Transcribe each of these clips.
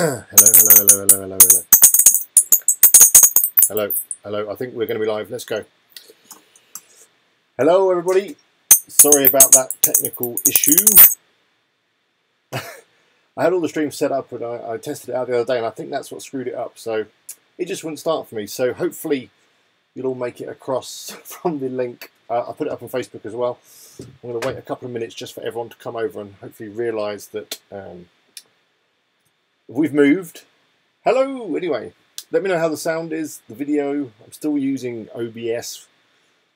Hello. Hello. I think we're going to be live. Let's go. Hello, everybody. Sorry about that technical issue. I had all the streams set up and I tested it out the other day, and I think that's what screwed it up. So it just wouldn't start for me. So hopefully you'll all make it across from the link. I put it up on Facebook as well. I'm going to wait a couple of minutes just for everyone to come over and hopefully realise that we've moved. Hello, anyway. Let me know how the sound is, the video. I'm still using OBS.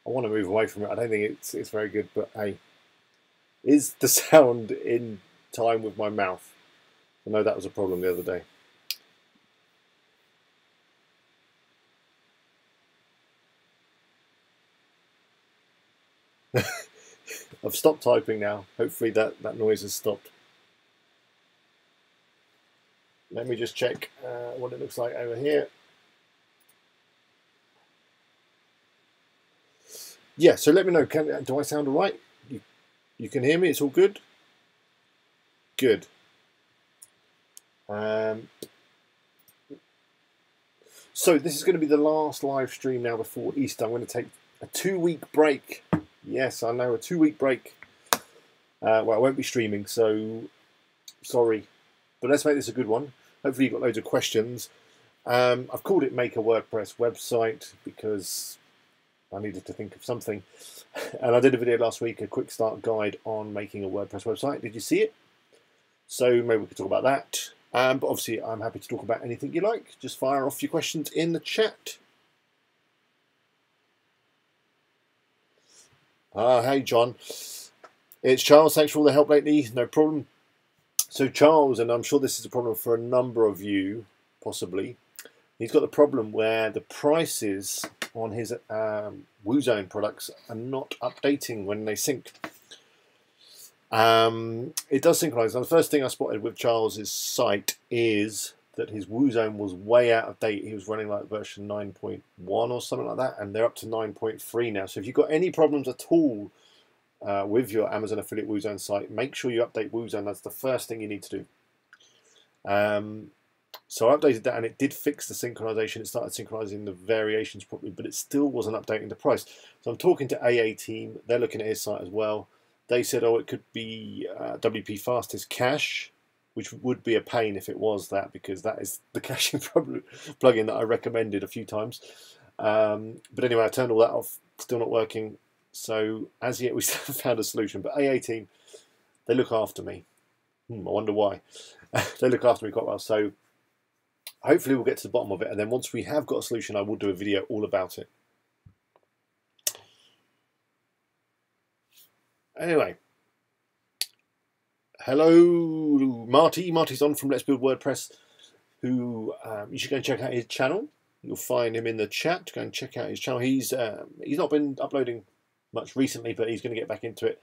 I want to move away from it. I don't think it's very good, but hey, is the sound in time with my mouth? I know that was a problem the other day. I've stopped typing now. Hopefully that noise has stopped. Let me just check what it looks like over here. Yeah, so let me know. Do I sound all right? You can hear me? It's all good? Good. So this is going to be the last live stream now before Easter. I'm going to take a 2-week break. Yes, I know, a 2-week break. Well, I won't be streaming, so sorry. But let's make this a good one. Hopefully you've got loads of questions. I've called it Make a WordPress Website because I needed to think of something. And I did a video last week, a quick start guide on making a WordPress website. Did you see it? So maybe we could talk about that. But obviously I'm happy to talk about anything you like. Just fire off your questions in the chat. Hey John. It's Charles. Thanks for all the help lately. No problem. So Charles, and I'm sure this is a problem for a number of you, possibly, he's got the problem where the prices on his WooZone products are not updating when they sync. It does synchronize. Now, the first thing I spotted with Charles's site is that his WooZone was way out of date. He was running like version 9.1 or something like that, and they're up to 9.3 now. So if you've got any problems at all with your Amazon affiliate WooZone site, make sure you update WooZone. That's the first thing you need to do. So I updated that and it did fix the synchronization. It started synchronizing the variations properly, but it still wasn't updating the price. So I'm talking to AA team. They're looking at his site as well. They said, oh, it could be WP Fastest Cache, which would be a pain if it was that, because that is the caching plugin that I recommended a few times. But anyway, I turned all that off. Still not working. So as yet, we still haven't found a solution. But AA team, they look after me. I wonder why. They look after me quite well. So hopefully we'll get to the bottom of it. And then once we have got a solution, I will do a video all about it. Anyway. Hello, Marty. Marty's on from Let's Build WordPress, who you should go and check out his channel. You'll find him in the chat. Go and check out his channel. He's not been uploading much recently, but he's going to get back into it.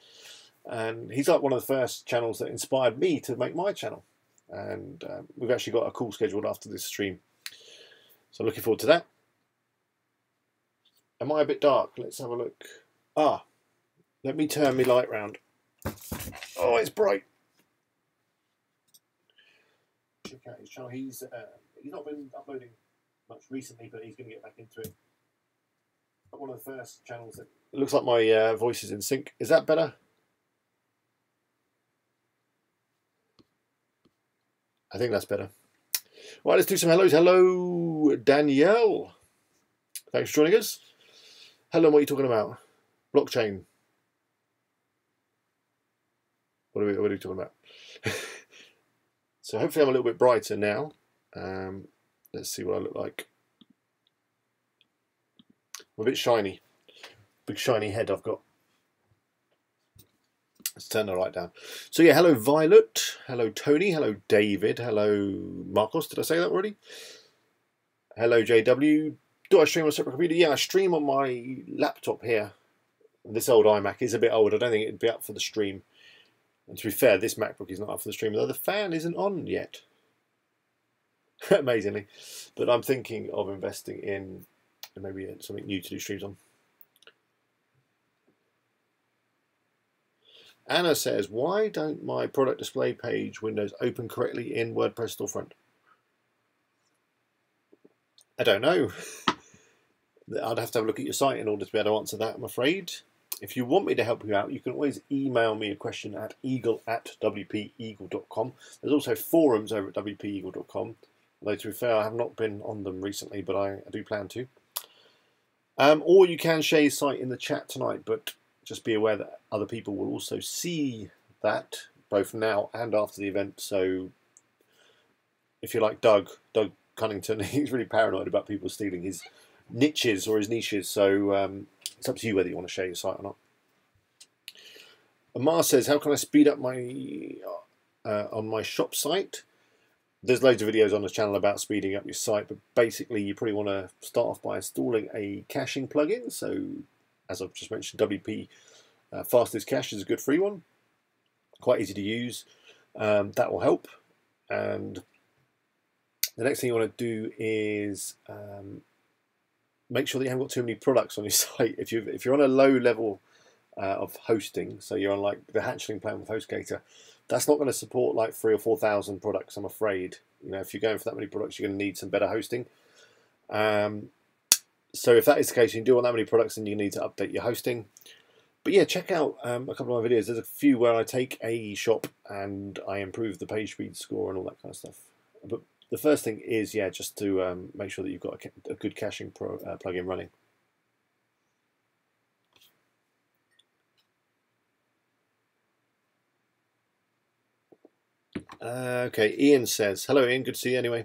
And he's like one of the first channels that inspired me to make my channel. And we've actually got a call scheduled after this stream. So I'm looking forward to that. Am I a bit dark? Let's have a look. Let me turn my light round. Oh, it's bright. Check out his channel. He's not been uploading much recently, but he's going to get back into it. One of the first channels that it looks like my voice is in sync. Is that better? I think that's better. Right, let's do some hellos. Hello, Danielle. Thanks for joining us. Hello, what are you talking about? Blockchain. What are we talking about? So hopefully I'm a little bit brighter now. Let's see what I look like. I'm a bit shiny. Big shiny head I've got. Let's turn the light down. So yeah, hello Violet. Hello Tony. Hello David. Hello Marcos. Did I say that already? Hello JW. Do I stream on a separate computer? Yeah, I stream on my laptop here. This old iMac is a bit old. I don't think it'd be up for the stream. And to be fair, this MacBook is not up for the stream, though the fan isn't on yet. Amazingly. But I'm thinking of investing in maybe something new to do streams on. Anna says, why don't my product display page windows open correctly in WordPress storefront? I don't know. I'd have to have a look at your site in order to be able to answer that, I'm afraid. If you want me to help you out, you can always email me a question at eagle@wpeagle.com. There's also forums over at wpeagle.com. Although, to be fair, I have not been on them recently, but I do plan to. Or you can share your site in the chat tonight, but just be aware that other people will also see that, both now and after the event. So if you're like Doug Cunnington, he's really paranoid about people stealing his niches or his niches. So it's up to you whether you want to share your site or not. Amar says, how can I speed up my on my shop site? There's loads of videos on the channel about speeding up your site, but basically you probably want to start off by installing a caching plugin. So as I've just mentioned, WP Fastest Cache is a good free one, quite easy to use. That will help. And the next thing you want to do is make sure that you haven't got too many products on your site. If you're on a low level of hosting, so you're on like the Hatchling plan with HostGator, that's not going to support like 3,000 or 4,000 products, I'm afraid. You know, if you're going for that many products, you're going to need some better hosting. So if that is the case, you do want that many products, then you need to update your hosting. But yeah, check out a couple of my videos. There's a few where I take a shop and I improve the page speed score and all that kind of stuff. But the first thing is, yeah, just to make sure that you've got a good caching plugin running. Okay, Ian says, hello Ian, good to see you anyway.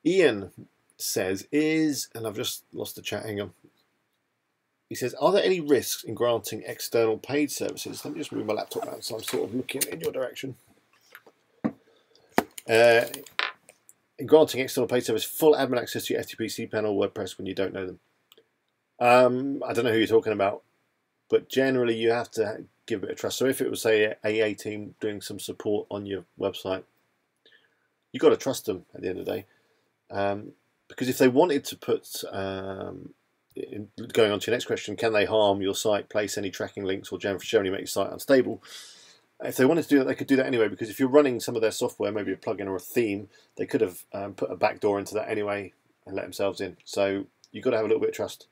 Ian says, and I've just lost the chat, hang on. He says, are there any risks in granting external paid services? Let me just move my laptop out so I'm sort of looking in your direction. In granting external paid service, full admin access to your FTP, cPanel, WordPress when you don't know them. I don't know who you're talking about, but generally you have to give it a trust. So if it was, say, an AA team doing some support on your website, you've got to trust them at the end of the day. Because if they wanted to put, going on to your next question, can they harm your site, place any tracking links, or generally make your site unstable? If they wanted to do that, they could do that anyway, because if you're running some of their software, maybe a plugin or a theme, they could have put a backdoor into that anyway and let themselves in. So you've got to have a little bit of trust.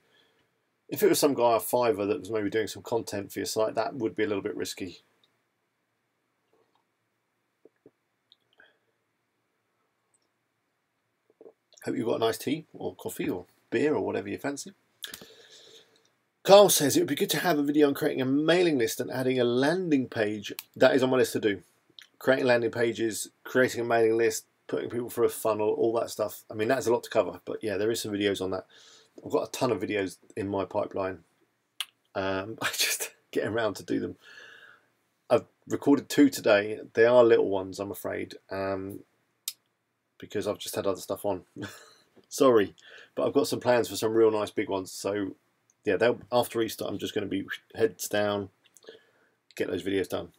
If it was some guy off Fiverr that was maybe doing some content for your site, that would be a little bit risky. Hope you've got a nice tea or coffee or beer or whatever you fancy. Carl says, it would be good to have a video on creating a mailing list and adding a landing page. That is on my list to do. Creating landing pages, creating a mailing list, putting people through a funnel, all that stuff. I mean, that's a lot to cover, but yeah, there is some videos on that. I've got a ton of videos in my pipeline. I just getting around to do them. I've recorded 2 today. They are little ones, I'm afraid, because I've just had other stuff on. Sorry, but I've got some plans for some real nice big ones. So yeah, after Easter, I'm just going to be heads down, get those videos done.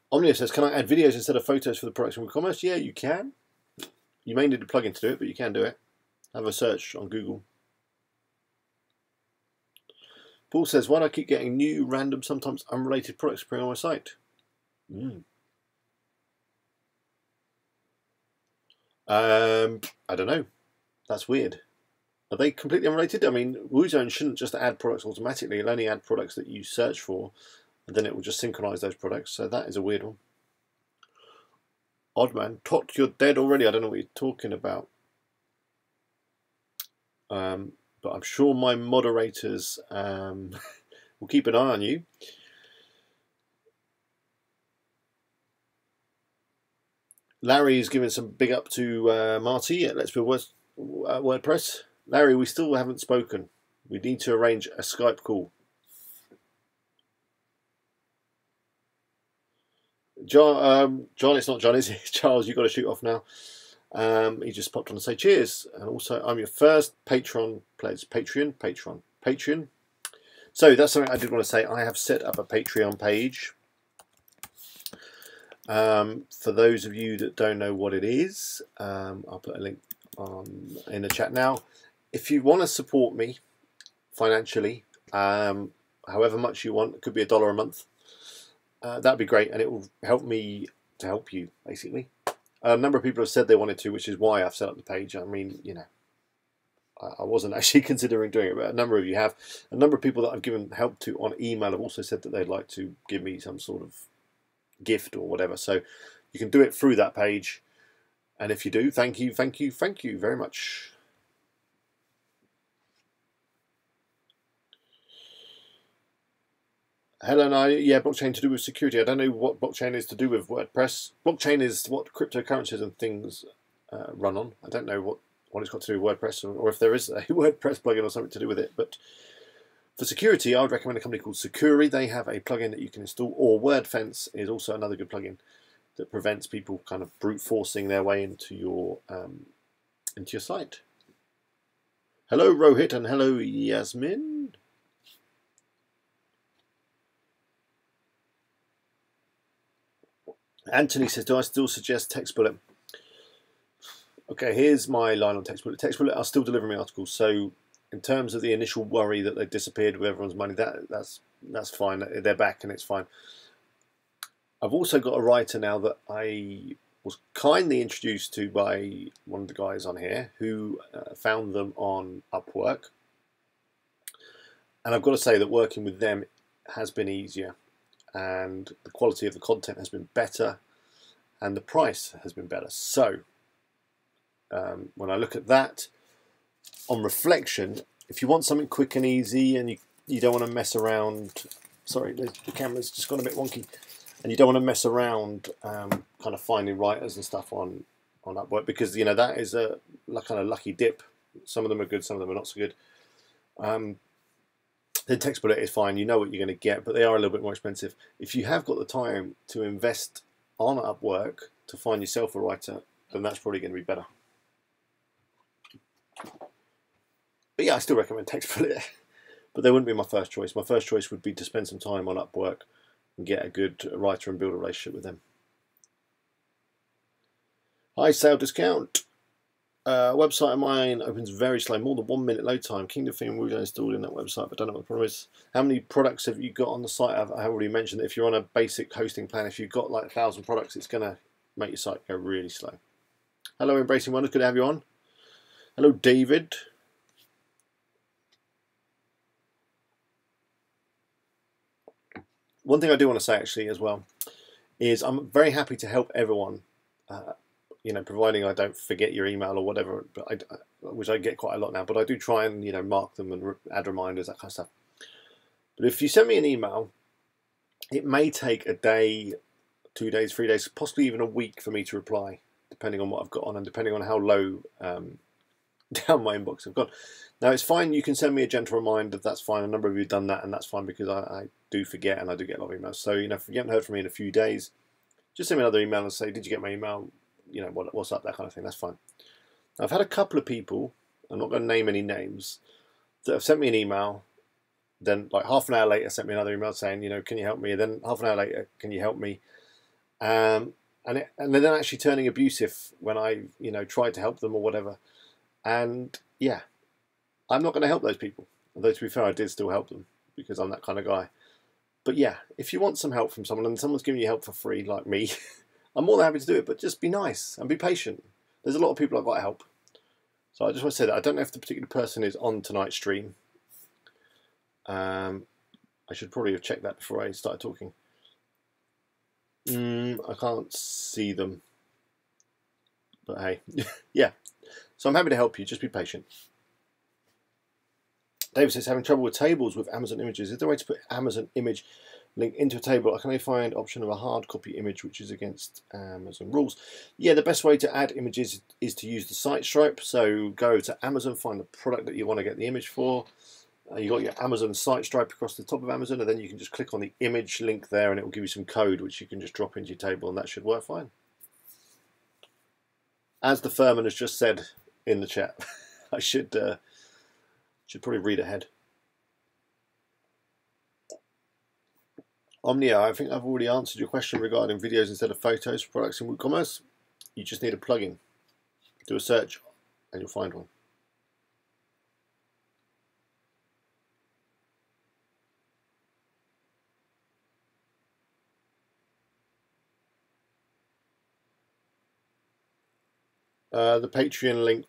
Omnia says, can I add videos instead of photos for the products in WooCommerce? Yeah, you can. You may need a plugin to do it, but you can do it. Have a search on Google. Paul says, why do I keep getting new, random, sometimes unrelated products appearing on my site? I don't know. That's weird. Are they completely unrelated? I mean, WooZone shouldn't just add products automatically. It'll only add products that you search for, and then it will just synchronize those products. So that is a weird one. Oddman, Tot, you're dead already. I don't know what you're talking about. But I'm sure my moderators will keep an eye on you. Larry's giving some big up to Marty at Let's Build WordPress. Larry, we still haven't spoken. We need to arrange a Skype call. John, it's not John, is it? Charles, you've got to shoot off now. He just popped on to say cheers. And also, I'm your first Patreon pledge. Patreon. So that's something I did want to say. I have set up a Patreon page. For those of you that don't know what it is, I'll put a link in the chat now. If you want to support me financially, however much you want, it could be $1 a month. That'd be great, and it will help me to help you, basically. A number of people have said they wanted to, which is why I've set up the page. I mean, you know, I wasn't actually considering doing it, but a number of you have. A number of people that I've given help to on email have also said that they'd like to give me some sort of gift or whatever. So you can do it through that page. And if you do, thank you, thank you, thank you very much. Helen, yeah, blockchain to do with security. I don't know what blockchain is to do with WordPress. Blockchain is what cryptocurrencies and things run on. I don't know what it's got to do with WordPress, or if there is a WordPress plugin or something to do with it. But for security, I would recommend a company called Securi. They have a plugin that you can install, or WordFence is also another good plugin that prevents people kind of brute forcing their way into your site. Hello, Rohit, and hello, Yasmin. Anthony says, do I still suggest Text Bullet? Okay, here's my line on Text Bullet. Text Bullet are still delivering me articles, so in terms of the initial worry that they disappeared with everyone's money, that's fine. They're back and it's fine. I've also got a writer now that I was kindly introduced to by one of the guys on here who found them on Upwork. And I've got to say that working with them has been easier, and the quality of the content has been better, and the price has been better. So when I look at that, on reflection, if you want something quick and easy and you don't want to mess around, sorry, the camera's just gone a bit wonky, and you don't want to mess around kind of finding writers and stuff on Upwork, because you know that is a kind of lucky dip. Some of them are good, some of them are not so good. Then Text Bullet is fine, you know what you're going to get, but they are a little bit more expensive. If you have got the time to invest on Upwork to find yourself a writer, then that's probably going to be better. But yeah, I still recommend Text Bullet, but they wouldn't be my first choice. My first choice would be to spend some time on Upwork and get a good writer and build a relationship with them. Hi, Sale Discount. Website of mine opens very slow, more than 1 minute load time. Kingdom theme we've installed in that website, but don't know what the problem is. How many products have you got on the site? I already mentioned that if you're on a basic hosting plan, if you've got like 1,000 products, it's going to make your site go really slow. Hello, Embracing Wonders. Good to have you on. Hello, David. One thing I do want to say actually as well is I'm very happy to help everyone. You know, providing I don't forget your email or whatever, but which I get quite a lot now. But I do try and, you know, mark them and add reminders, that kind of stuff. But if you send me an email, it may take a day, 2 days, 3 days, possibly even a week for me to reply, depending on what I've got on and depending on how low down my inbox I've got. Now it's fine. You can send me a gentle reminder. That's fine. A number of you have done that, and that's fine because I do forget and I do get a lot of emails. So you know, if you haven't heard from me in a few days, just send me another email and say, "Did you get my email? You know, what's up?" That kind of thing. That's fine. Now, I've had a couple of people, I'm not going to name any names, that have sent me an email. Then, like half an hour later, sent me another email saying, you know, can you help me? And then half an hour later, can you help me? And then actually turning abusive when I, you know, tried to help them or whatever. And yeah, I'm not going to help those people. Although to be fair, I did still help them because I'm that kind of guy. But yeah, if you want some help from someone and someone's giving you help for free, like me, I'm more than happy to do it. But just be nice and be patient. There's a lot of people I've got to help. So I just want to say that I don't know if the particular person is on tonight's stream. I should probably have checked that before I started talking. I can't see them. But hey, yeah. So I'm happy to help you. Just be patient. David says, having trouble with tables with Amazon images. Is there a way to put Amazon image link into a table? I can only find option of a hard copy image, which is against Amazon rules. Yeah, the best way to add images is to use the site stripe. So go to Amazon, find the product that you want to get the image for. You got your Amazon site stripe across the top of Amazon, and then you can just click on the image link there, and it will give you some code which you can just drop into your table, and that should work fine. As the Furman has just said in the chat, I should probably read ahead. Omnia, I think I've already answered your question regarding videos instead of photos for products in WooCommerce. You just need a plugin. Do a search and you'll find one. The Patreon link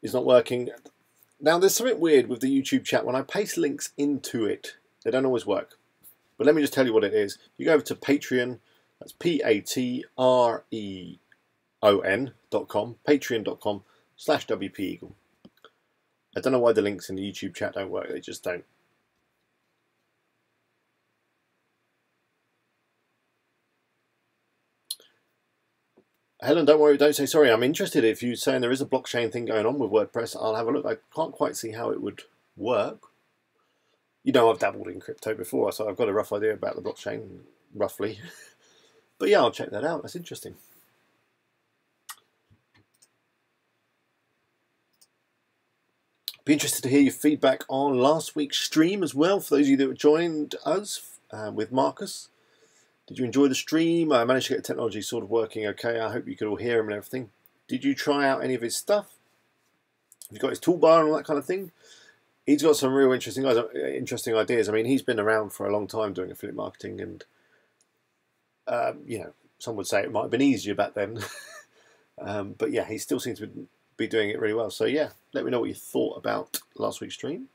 is not working. Now, there's something weird with the YouTube chat. When I paste links into it, they don't always work. But let me just tell you what it is. You go over to Patreon, that's patreon.com, patreon.com/WP Eagle. I don't know why the links in the YouTube chat don't work, they just don't. Helen, don't worry, don't say sorry. I'm interested. If you're saying there is a blockchain thing going on with WordPress, I'll have a look. I can't quite see how it would work. You know, I've dabbled in crypto before, so I've got a rough idea about the blockchain, roughly. But yeah, I'll check that out. That's interesting. Be interested to hear your feedback on last week's stream as well, for those of you that joined us with Marcus. Did you enjoy the stream? I managed to get the technology sort of working okay. I hope you could all hear him and everything. Did you try out any of his stuff? Have you got his toolbar and all that kind of thing? He's got some real interesting ideas. I mean, he's been around for a long time doing affiliate marketing, and you know, some would say it might have been easier back then. But yeah, he still seems to be doing it really well. So yeah, let me know what you thought about last week's stream.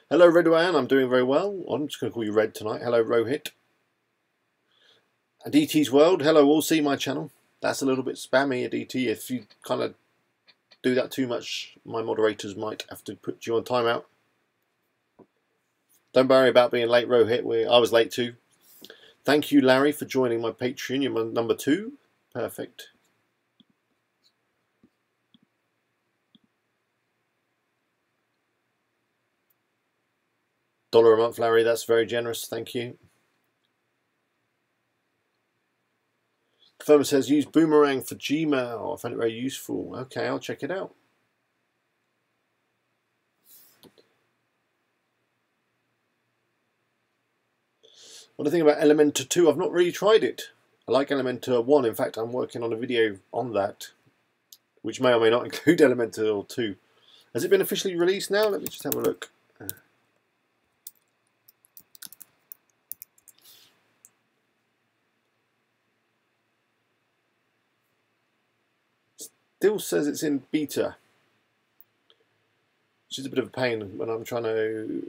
Hello, Redwan. I'm doing very well. I'm just going to call you Red tonight. Hello, Rohit. And DT's World. Hello, all. See my channel. That's a little bit spammy, DT. If you kind of do that too much, my moderators might have to put you on timeout. Don't worry about being late, Rohit. I was late too. Thank you, Larry, for joining my Patreon. You're my number 2. Perfect. $1 a month, Larry. That's very generous. Thank you. Firma says, use Boomerang for Gmail. I find it very useful. Okay, I'll check it out. What do you think about Elementor 2? I've not really tried it. I like Elementor 1. In fact, I'm working on a video on that, which may or may not include Elementor 2. Has it been officially released now? Let me just have a look. Still says it's in beta, which is a bit of a pain when I'm trying to.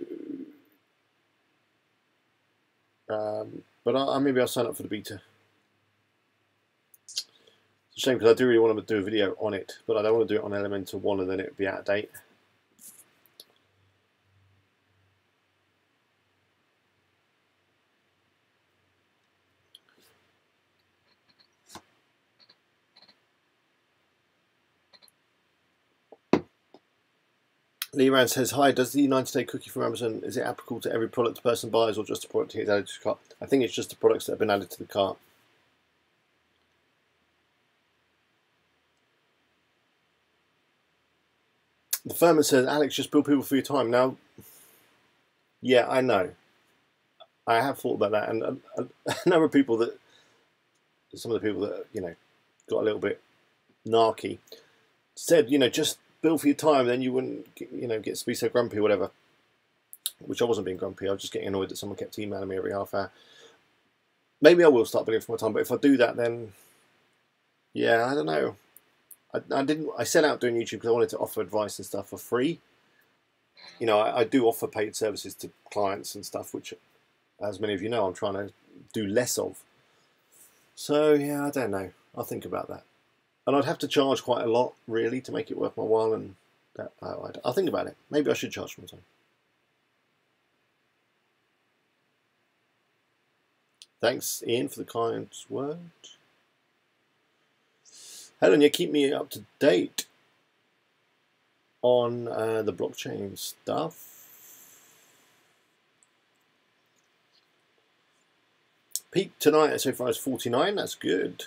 But maybe I'll sign up for the beta. It's a shame because I do really want to do a video on it, but I don't want to do it on Elementor 1 and then it'd be out of date. Lee Rand says, hi, does the 90-day cookie from Amazon, is it applicable to every product the person buys or just a product that gets added to the cart? I think it's just the products that have been added to the cart. The Furman says, Alex, just bill people for your time. Now, yeah, I know. I have thought about that, and a number of people that, some of the people that, you know, got a little bit narky, said, you know, just bill for your time, then you wouldn't, you know, get to be so grumpy or whatever. Which I wasn't being grumpy, I was just getting annoyed that someone kept emailing me every half hour. Maybe I will start billing for my time, but if I do that, then, yeah, I don't know. I set out doing YouTube because I wanted to offer advice and stuff for free. You know, I do offer paid services to clients and stuff, which, as many of you know, I'm trying to do less of. So, yeah, I don't know. I'll think about that. And I'd have to charge quite a lot, really, to make it worth my while. And that, I'll think about it. Maybe I should charge for my time. Thanks, Ian, for the kind word. Helen, you keep me up to date on the blockchain stuff. Peak tonight so far is 49. That's good.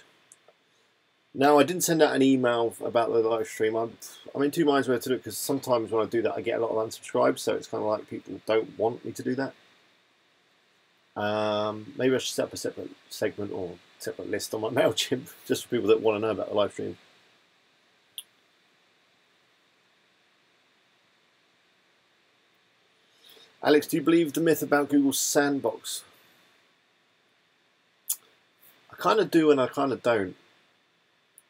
Now, I didn't send out an email about the live stream. I'm in two minds where to do it, because sometimes when I do that, I get a lot of unsubscribes, so it's kind of like people don't want me to do that. Maybe I should set up a separate segment or separate list on my MailChimp just for people that want to know about the live stream. Alex, do you believe the myth about Google's sandbox? I kind of do and I kind of don't.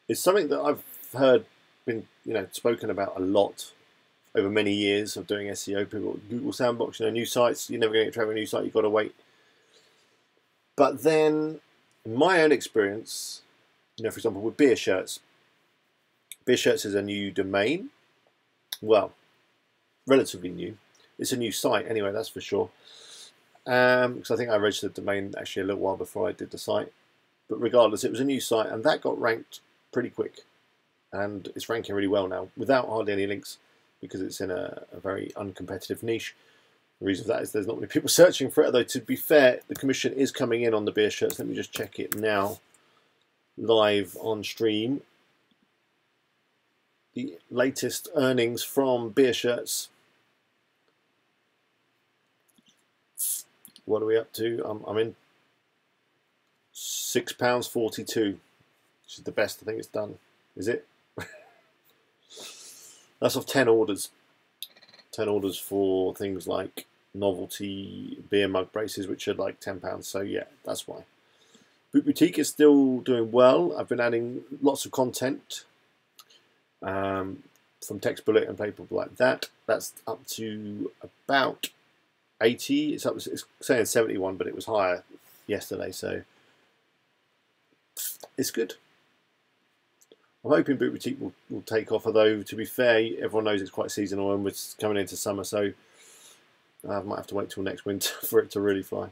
It's something that I've heard been spoken about a lot over many years of doing SEO. People, Google Sandbox, new sites, you're never going to get traffic on a new site, you've got to wait. But then, in my own experience, for example, with beer shirts is a new domain. Well, relatively new. It's a new site anyway, that's for sure. Because I think I registered the domain actually a little while before I did the site. But regardless, it was a new site, and that got ranked pretty quick. And it's ranking really well now, without hardly any links, because it's in a very uncompetitive niche. The reason for that is there's not many people searching for it, although to be fair, the commission is coming in on the beer shirts. Let me just check it now, live on stream. The latest earnings from beer shirts. What are we up to? I'm in £6.42, which is the best I think it's done. Is it? That's off 10 orders. 10 orders for things like novelty beer mug braces, which are like £10. So yeah, that's why. Boot Boutique is still doing well. I've been adding lots of content from Text Bullet and people like that. That's up to about 80. It's saying 71, but it was higher yesterday, so it's good. I'm hoping Boot Boutique will take off, although to be fair, everyone knows it's quite seasonal and we're coming into summer, so I might have to wait till next winter for it to really fly.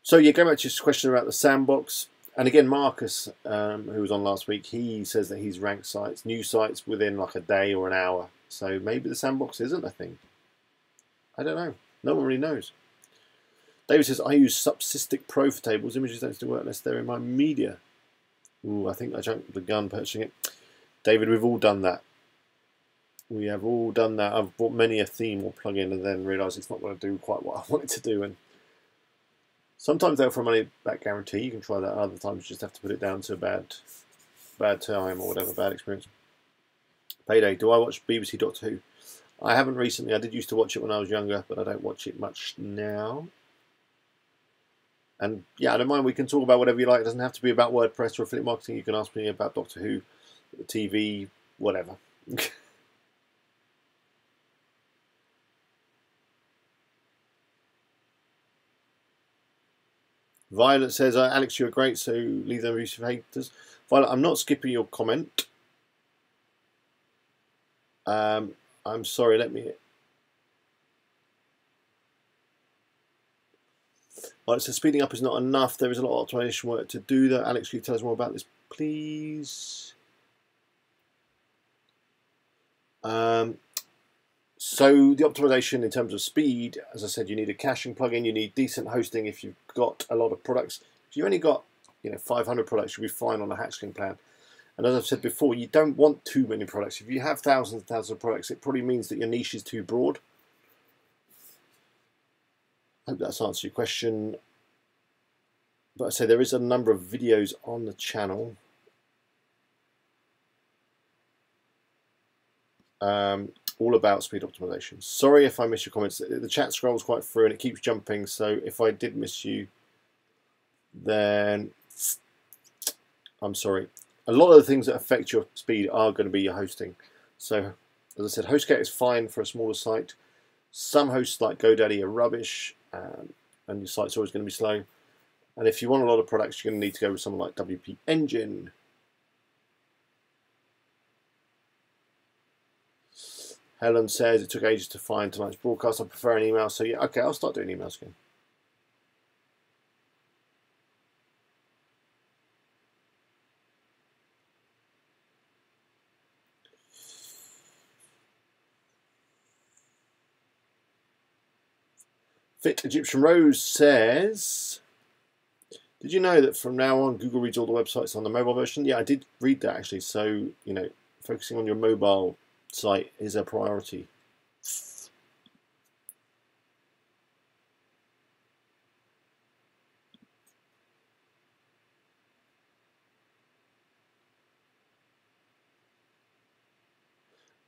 So yeah, going back to your question about the sandbox, and again, Marcus, who was on last week, he says that he's ranked sites, new sites, within like a day or an hour. So maybe the sandbox isn't a thing. I don't know. No one really knows. David says, I use Subsystic Pro for tables. Images don't still work unless they're in my media. Ooh, I think I jumped the gun purchasing it. David, we've all done that. We have all done that. I've bought many a theme or plugin and then realised it's not going to do quite what I want it to do. And sometimes they'll offer a money back guarantee. You can try that. Other times you just have to put it down to a bad time or whatever, bad experience. Payday. Do I watch BBC Doctor Who? I haven't recently. I did used to watch it when I was younger, but I don't watch it much now. And yeah, I don't mind. We can talk about whatever you like. It doesn't have to be about WordPress or affiliate marketing. You can ask me about Doctor Who, TV, whatever. Violet says, Alex, you're great, so leave them abusive haters. Violet, I'm not skipping your comment. I'm sorry, let me... Right, so speeding up is not enough. There is a lot of optimization work to do there. Alex, can you tell us more about this, please? So the optimization in terms of speed, as I said, you need a caching plugin. You need decent hosting if you've got a lot of products. If you've only got 500 products, you'll be fine on a Hatchling plan. And as I've said before, you don't want too many products. If you have thousands and thousands of products, it probably means that your niche is too broad. I hope that's answered your question. But I say there is a number of videos on the channel. All about speed optimization. Sorry if I missed your comments. The chat scrolls quite through and it keeps jumping. So if I did miss you, then I'm sorry. A lot of the things that affect your speed are going to be your hosting. So as I said, HostGate is fine for a smaller site. Some hosts like GoDaddy are rubbish, and your site's always going to be slow. And if you want a lot of products, you're going to need to go with someone like WP Engine. Helen says, it took ages to find tonight's broadcast. I prefer an email. So yeah, okay, I'll start doing emails again. Fit Egyptian Rose says, did you know that from now on Google reads all the websites on the mobile version? Yeah, I did read that actually. So, focusing on your mobile site is a priority.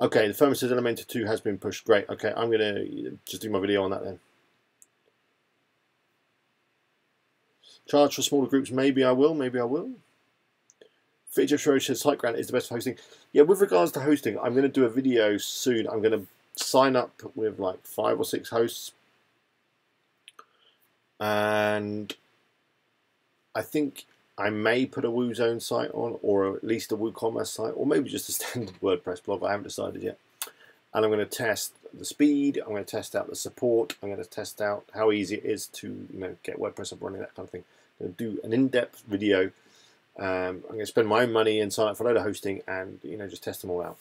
Okay, the firmware says Elementor 2 has been pushed. Great. Okay, I'm going to just do my video on that then. Charge for smaller groups, maybe I will, maybe I will. Fitch Roach says SiteGround is the best for hosting. Yeah, with regards to hosting, I'm going to do a video soon. I'm going to sign up with like 5 or 6 hosts, and I think I may put a WooZone site on, or at least a WooCommerce site, or maybe just a standard WordPress blog. I haven't decided yet. And I'm going to test the speed. I'm going to test out the support. I'm going to test out how easy it is to get WordPress up running, that kind of thing. I'm going to do an in-depth video. I'm going to spend my own money and sign up for a load of hosting, and just test them all out.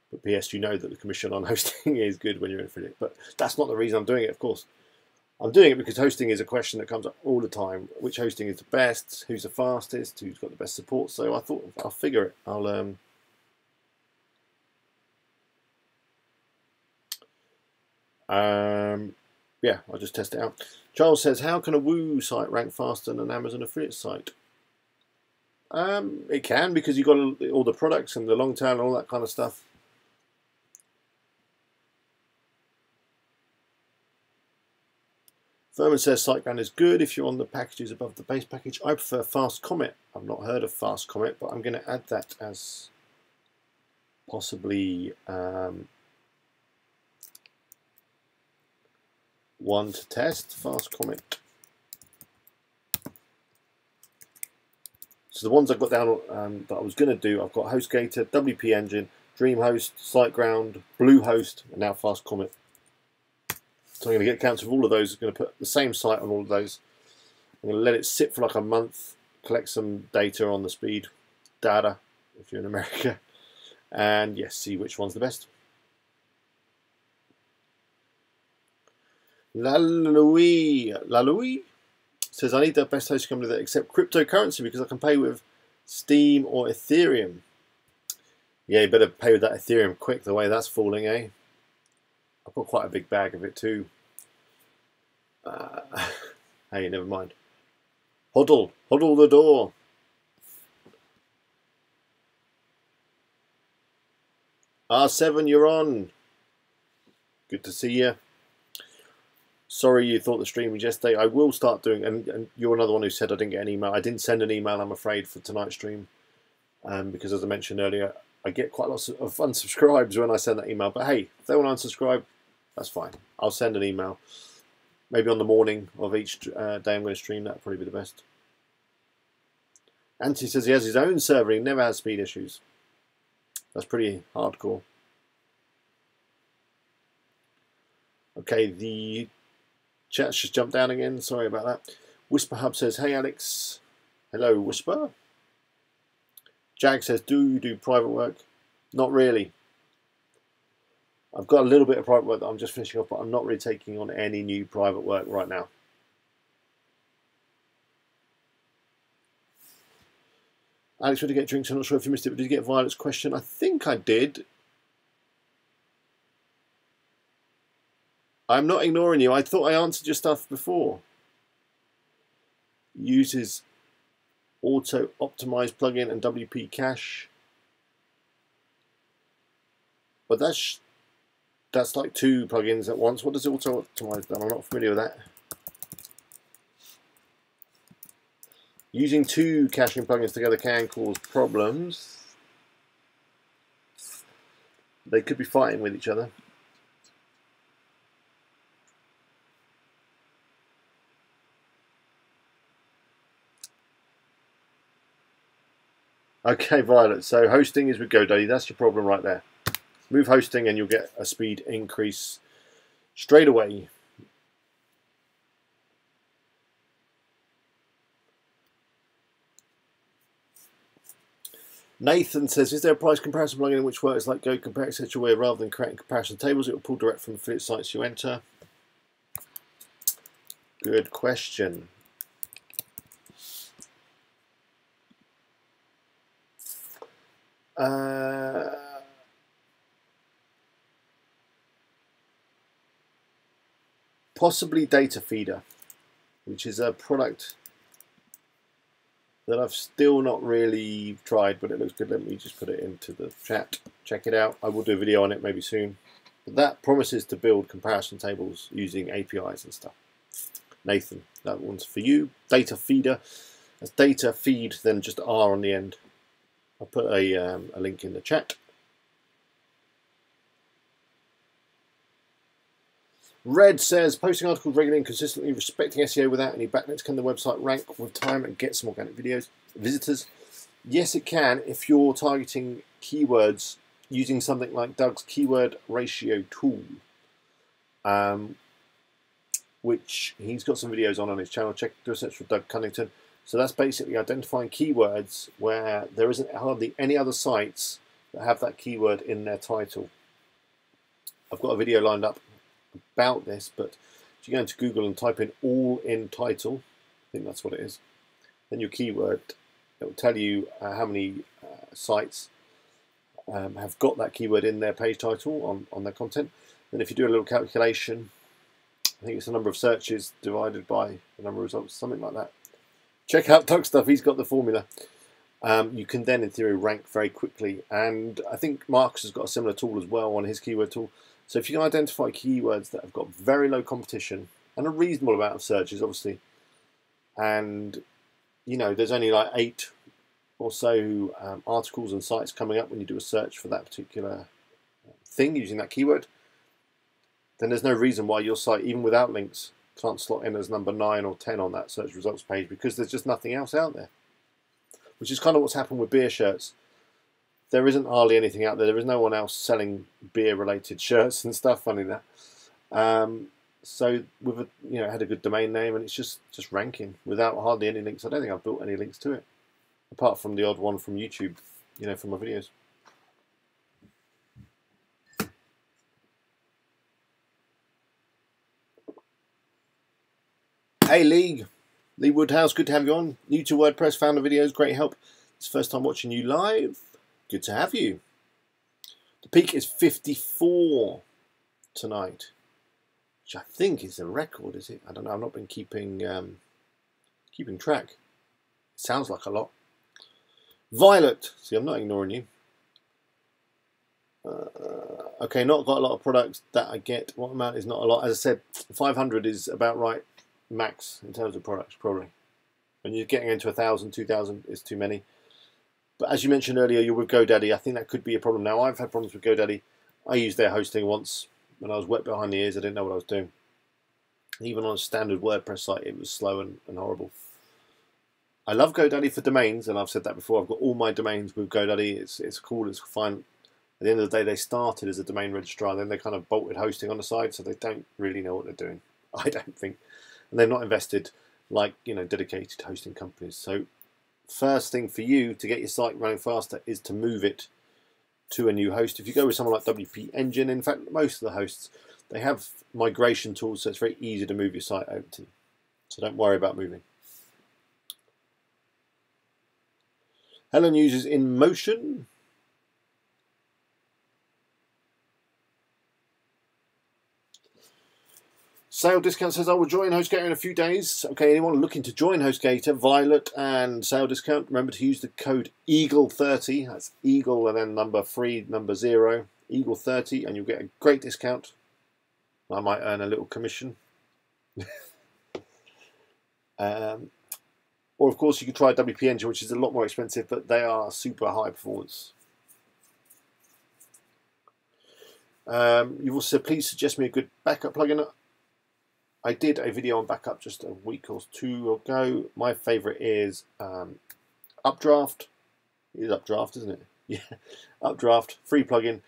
But PS, you know that the commission on hosting is good when you're an affiliate. But that's not the reason I'm doing it, of course. I'm doing it because hosting is a question that comes up all the time. Which hosting is the best? Who's the fastest? Who's got the best support? So I thought I'll figure it. Yeah, I'll just test it out. Charles says, how can a Woo site rank faster than an Amazon affiliate site? It can, because you've got all the products and the long tail and all that kind of stuff. Furman says SiteGround is good if you're on the packages above the base package. I prefer Fast Comet. I've not heard of Fast Comet, but I'm going to add that as possibly one to test. Fast Comet. So the ones I've got down that I was going to do, I've got HostGator, WP Engine, DreamHost, SiteGround, Bluehost, and now Fast Comet. So I'm going to get accounts of all of those. I'm going to put the same site on all of those. I'm going to let it sit for like a month, collect some data on the speed, data, if you're in America, and yes, see which one's the best. La Louis says, I need the best hosting company that accept cryptocurrency because I can pay with Steam or Ethereum. Yeah, you better pay with that Ethereum quick, the way that's falling, eh? I've got quite a big bag of it too. Hey, never mind. Huddle the door. R7, you're on. Good to see you. Sorry you thought the stream was yesterday. I will start doing, and you're another one who said I didn't get an email. I didn't send an email, I'm afraid, for tonight's stream, because as I mentioned earlier, I get quite lots of unsubscribes when I send that email. But hey, if they want to unsubscribe, that's fine. I'll send an email. Maybe on the morning of each day I'm going to stream. That'll probably be the best. Anthony says he has his own server. He never has speed issues. That's pretty hardcore. Okay, the chat's just jumped down again. Sorry about that. Whisper Hub says, hey Alex. Hello, Whisper. Jag says, do you do private work? Not really. I've got a little bit of private work that I'm just finishing off, but I'm not really taking on any new private work right now. Alex, where to get drinks? I'm not sure if you missed it, but did you get Violet's question? I think I did. I'm not ignoring you. I thought I answered your stuff before. Uses auto optimize plugin and WP cache. But that's like 2 plugins at once. What does auto optimize do? I'm not familiar with that. Using 2 caching plugins together can cause problems. They could be fighting with each other. Okay, Violet, so hosting is with GoDaddy. That's your problem right there. Move hosting and you'll get a speed increase straight away. Nathan says, is there a price comparison plugin which works like Go Compare, etc., where rather than creating comparison tables, it will pull direct from affiliate sites you enter? Good question. Possibly Data Feeder, which is a product that I've still not really tried, but it looks good. Let me just put it into the chat. Check it out. I will do a video on it maybe soon. But that promises to build comparison tables using APIs and stuff. Nathan, that one's for you. Data Feeder. That's data feed, then just R on the end. I'll put a link in the chat. Red says, posting articles regularly and consistently, respecting SEO without any backlinks, can the website rank with time and get some organic visitors? Yes, it can if you're targeting keywords using something like Doug's keyword ratio tool, which he's got some videos on his channel. Do a search for Doug Cunnington. So that's basically identifying keywords where there isn't hardly any other sites that have that keyword in their title. I've got a video lined up about this, but if you go into Google and type in all in title, I think that's what it is, then your keyword, it will tell you how many sites have got that keyword in their page title on their content. Then if you do a little calculation, I think it's the number of searches divided by the number of results, something like that. Check out Doug stuff, he's got the formula. You can then in theory rank very quickly, and I think Marcus has got a similar tool as well on his keyword tool. So if you can identify keywords that have got very low competition and a reasonable amount of searches, obviously, and you know there's only like 8 or so articles and sites coming up when you do a search for that particular thing using that keyword, then there's no reason why your site, even without links, can't slot in as number 9 or 10 on that search results page, because there's just nothing else out there. Which is kind of what's happened with beer shirts. There isn't hardly anything out there. There is no one else selling beer-related shirts and stuff. Funny that. So with a, it had a good domain name, and it's just ranking without hardly any links. I don't think I've built any links to it, apart from the odd one from YouTube, from my videos. Hey Lee Woodhouse, good to have you on. New to WordPress, found the videos, great help. It's the first time watching you live. Good to have you. The peak is 54 tonight, which I think is a record, is it? I don't know. I've not been keeping track. It sounds like a lot. Violet, see, I'm not ignoring you. Okay, not got a lot of products that I get. What amount is not a lot? As I said, 500 is about right, max in terms of products, probably. When you're getting into 1,000, 2,000, it's too many. But as you mentioned earlier, you're with GoDaddy. I think that could be a problem. Now, I've had problems with GoDaddy. I used their hosting once when I was wet behind the ears. I didn't know what I was doing. Even on a standard WordPress site, it was slow and horrible. I love GoDaddy for domains, and I've said that before. I've got all my domains with GoDaddy. It's cool, it's fine. At the end of the day, they started as a domain registrar, then they kind of bolted hosting on the side, so they don't really know what they're doing, I don't think. And they've not invested like, dedicated hosting companies. So first thing for you to get your site running faster is to move it to a new host. If you go with someone like WP Engine, in fact, most of the hosts, they have migration tools, so it's very easy to move your site over to. So don't worry about moving. Hello News is in motion. Sale Discount says, I will join HostGator in a few days. Okay, anyone looking to join HostGator, Violet and Sale Discount, remember to use the code EAGLE30. That's Eagle and then number 3, number 0, EAGLE30, and you'll get a great discount. I might earn a little commission. Or, of course, you can try WP Engine, which is a lot more expensive, but they are super high performance. You've also said, please suggest me a good backup plugin. I did a video on backup just a week or 2 ago. My favourite is Updraft. It is Updraft, isn't it? Yeah, Updraft, free plugin.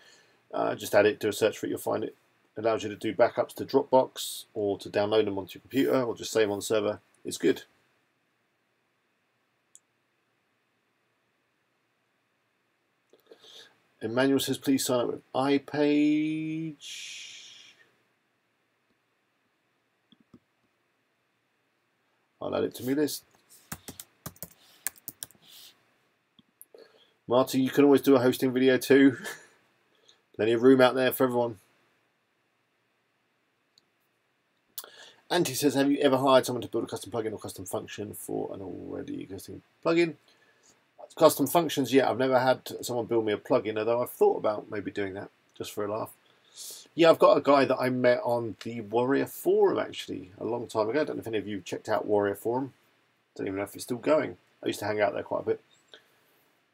Just add it, do a search for it, you'll find it. It allows you to do backups to Dropbox or to download them onto your computer or just save on the server. It's good. Emmanuel says, please sign up with iPage. I'll add it to my list. Marty, you can always do a hosting video too. Plenty of room out there for everyone. Antti says, have you ever hired someone to build a custom plugin or custom function for an already existing plugin? Custom functions, yeah, I've never had someone build me a plugin, although I've thought about maybe doing that just for a laugh. Yeah, I've got a guy that I met on the Warrior Forum actually a long time ago. I don't know if any of you checked out Warrior Forum. Don't even know if it's still going. I used to hang out there quite a bit.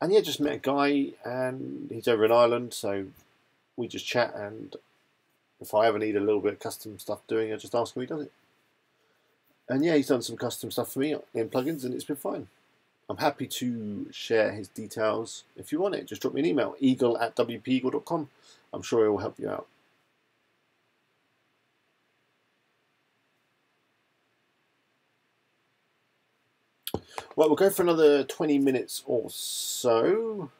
And yeah, just met a guy, and he's over in Ireland, so we just chat, and if I ever need a little bit of custom stuff doing, I just ask him, he does it. And yeah, he's done some custom stuff for me in plugins, and it's been fine. I'm happy to share his details. If you want it, just drop me an email, eagle@wpeagle.com. I'm sure it will help you out. Well, we'll go for another 20 minutes or so.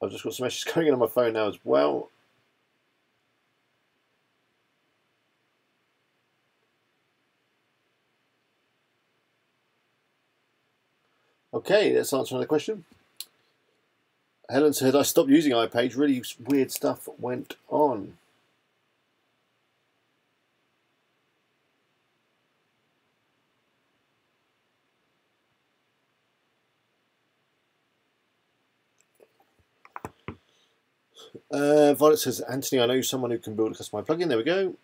I've just got some messages going in on my phone now as well. Okay, let's answer another question. Helen said, I stopped using iPage. Really weird stuff went on. Violet says, Anthony, I know someone who can build a customized plugin. There we go.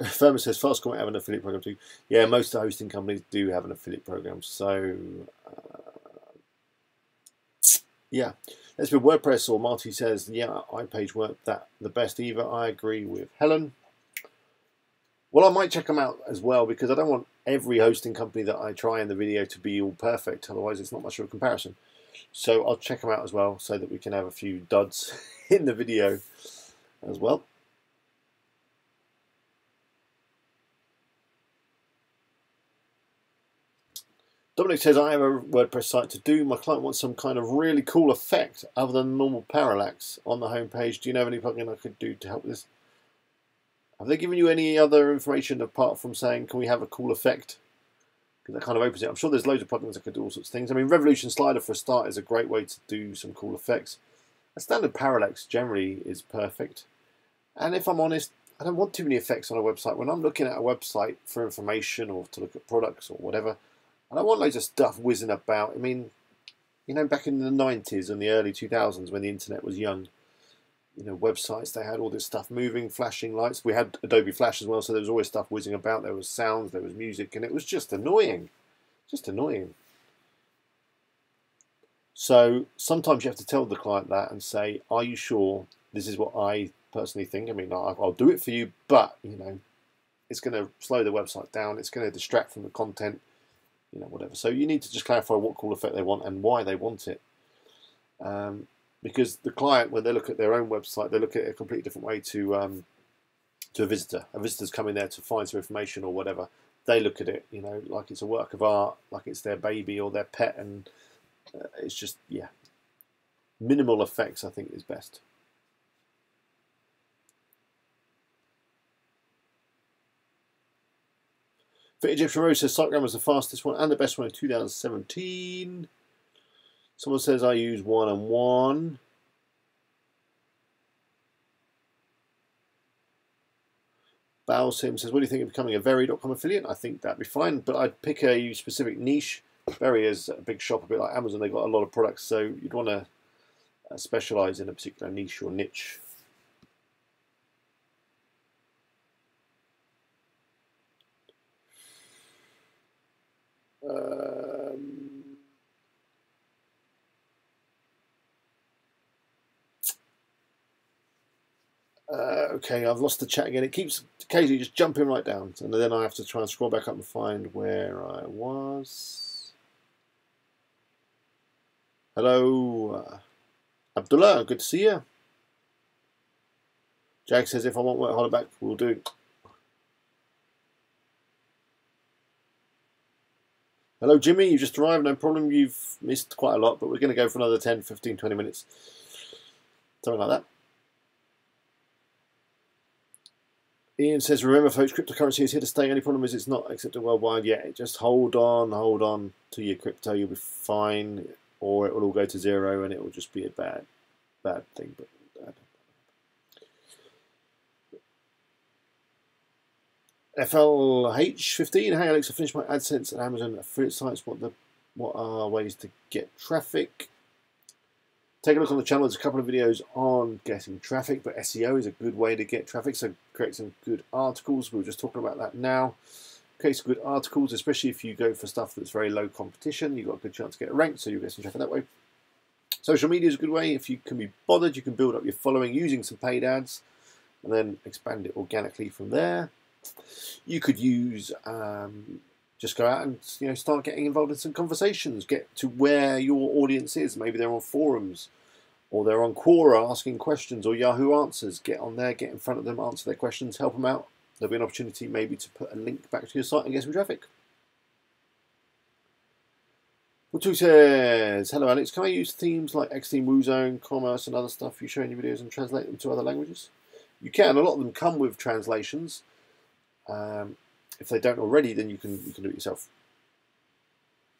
Firma says, Fastcore might have an affiliate program too. Yeah, most of the hosting companies do have an affiliate program. So, yeah. Let's be WordPress, or Marty says, yeah, iPage weren't that the best either. I agree with Helen. Well, I might check them out as well, because I don't want every hosting company that I try in the video to be all perfect. Otherwise, it's not much of a comparison. So I'll check them out as well, so that we can have a few duds in the video as well. Dominic says, I have a WordPress site to do. My client wants some kind of really cool effect other than normal parallax on the home page. Do you know of any plugin I could do to help with this? Have they given you any other information apart from saying, can we have a cool effect? Because that kind of opens it. I'm sure there's loads of plugins that could do all sorts of things. I mean, Revolution Slider for a start is a great way to do some cool effects. A standard parallax generally is perfect. And if I'm honest, I don't want too many effects on a website. When I'm looking at a website for information or to look at products or whatever, I don't want loads of stuff whizzing about. I mean, you know, back in the 90s and the early 2000s when the internet was young, you know, websites, they had all this stuff moving, flashing lights. We had Adobe Flash as well, so there was always stuff whizzing about. There was sounds, there was music, and it was just annoying. Just annoying. So sometimes you have to tell the client that and say, are you sure this is what I personally think? I mean, I'll do it for you, but, you know, it's going to slow the website down. It's going to distract from the content, you know, whatever. So you need to just clarify what cool effect they want and why they want it. Because the client, when they look at their own website, they look at it a completely different way to a visitor. A visitor's coming there to find some information or whatever. They look at it, you know, like it's a work of art, like it's their baby or their pet, and it's just, yeah. Minimal effects, I think, is best. Fit Egyptian Rose says, SiteGround was the fastest one and the best one in 2017. Someone says I use 1&1. Bao Sim says, what do you think of becoming a Very.com affiliate? I think that'd be fine, but I'd pick a specific niche. Very is a big shop, a bit like Amazon. They've got a lot of products, so you'd want to specialize in a particular niche or niche. Okay, I've lost the chat again. It keeps occasionally just jumping right down, and then I have to try and scroll back up and find where I was. Hello, Abdullah, good to see you. Jag says, if I want work, hold it back, we'll do. Hello, Jimmy, you just arrived, no problem. You've missed quite a lot, but we're going to go for another 10, 15, 20 minutes. Something like that. Ian says, remember folks, cryptocurrency is here to stay. Only problem is it's not accepted worldwide yet. Just hold on to your crypto. You'll be fine, or it will all go to zero and it will just be a bad thing. But FLH15, hey Alex, I finished my AdSense and Amazon affiliate sites. What are ways to get traffic? Take a look on the channel. There's a couple of videos on getting traffic, but SEO is a good way to get traffic. So create some good articles. We were just talking about that now. Create some good articles, especially if you go for stuff that's very low competition. You've got a good chance to get ranked, so you'll get some traffic that way. Social media is a good way. If you can be bothered, you can build up your following using some paid ads and then expand it organically from there. You could use just go out and start getting involved in some conversations. Get to where your audience is. Maybe they're on forums or they're on Quora asking questions or Yahoo Answers. Get on there, get in front of them, answer their questions, help them out. There'll be an opportunity maybe to put a link back to your site and get some traffic. Watu says, hello Alex, can I use themes like Xtheme, WooZone, Commerce and other stuff you show in your videos and translate them to other languages? You can. A lot of them come with translations. If they don't already, then you can do it yourself.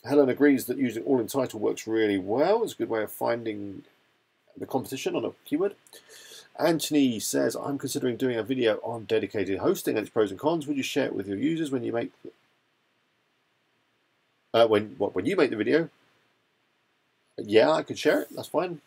Helen agrees that using all in title works really well. It's a good way of finding the competition on a keyword. Anthony says, I'm considering doing a video on dedicated hosting and its pros and cons. Would you share it with your users when you make when you make the video? Yeah, I could share it. That's fine.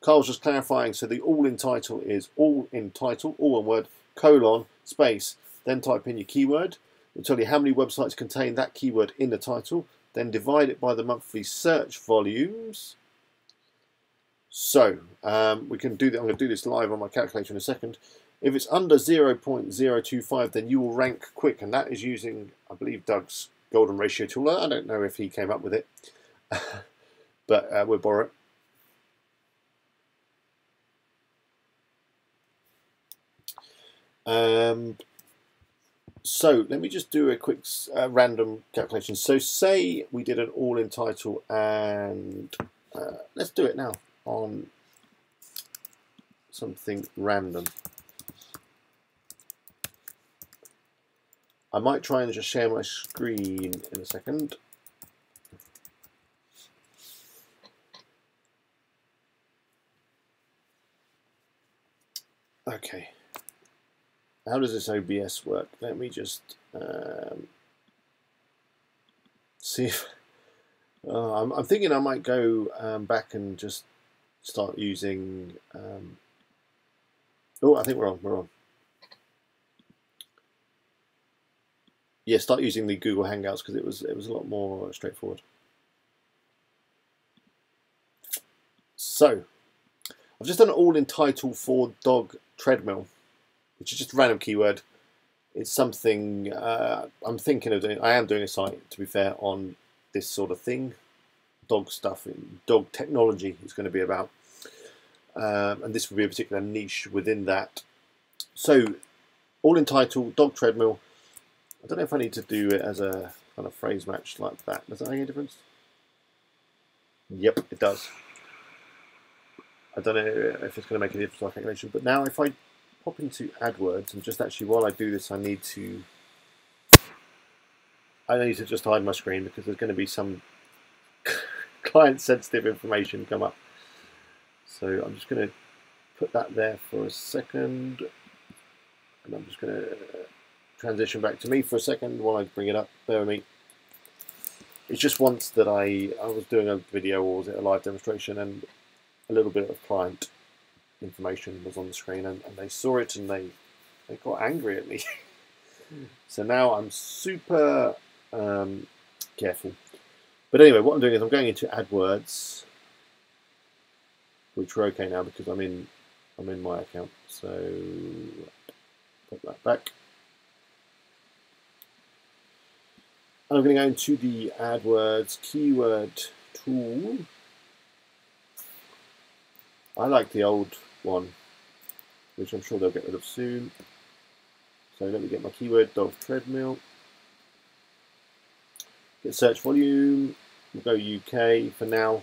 Carl's just clarifying, so the all in title is all in title, all one word, colon, space, then type in your keyword. It'll tell you how many websites contain that keyword in the title, then divide it by the monthly search volumes. So, we can do that. I'm going to do this live on my calculator in a second. If it's under 0.025, then you will rank quick, and that is using, I believe, Doug's golden ratio tool. I don't know if he came up with it, but we'll borrow it. So let me just do a quick random calculation. So say we did an all-in title, and let's do it now on something random. I might try and just share my screen in a second. Okay. How does this OBS work? Let me just see if I'm thinking I might go back and just start using. Oh, I think we're on. We're on. Yeah, start using the Google Hangouts because it was a lot more straightforward. So I've just done an all in title for dog treadmill, which is just a random keyword. It's something I'm thinking of doing. I am doing a site, to be fair, on this sort of thing. Dog stuff, dog technology is going to be about. And this will be a particular niche within that. So, all in title, dog treadmill. I don't know if I need to do it as a kind of phrase match like that. Does that make any difference? Yep, it does. I don't know if it's going to make a difference to our calculation, but now if I pop into AdWords and just actually while I do this, I need to just hide my screen because there's going to be some client sensitive information come up. So I'm just going to put that there for a second, and I'm just going to transition back to me for a second while I bring it up. Bear with me. It's just once that I was doing a video, or was it a live demonstration, and a little bit of client information was on the screen, and they saw it and they got angry at me. So now I'm super careful. But anyway, what I'm doing is I'm going into AdWords, which we're okay now because I'm in my account. So put that back. I'm going to go into the AdWords keyword tool. I like the old one, which I'm sure they'll get rid of soon. So let me get my keyword, dog treadmill. Get search volume. We'll go UK for now,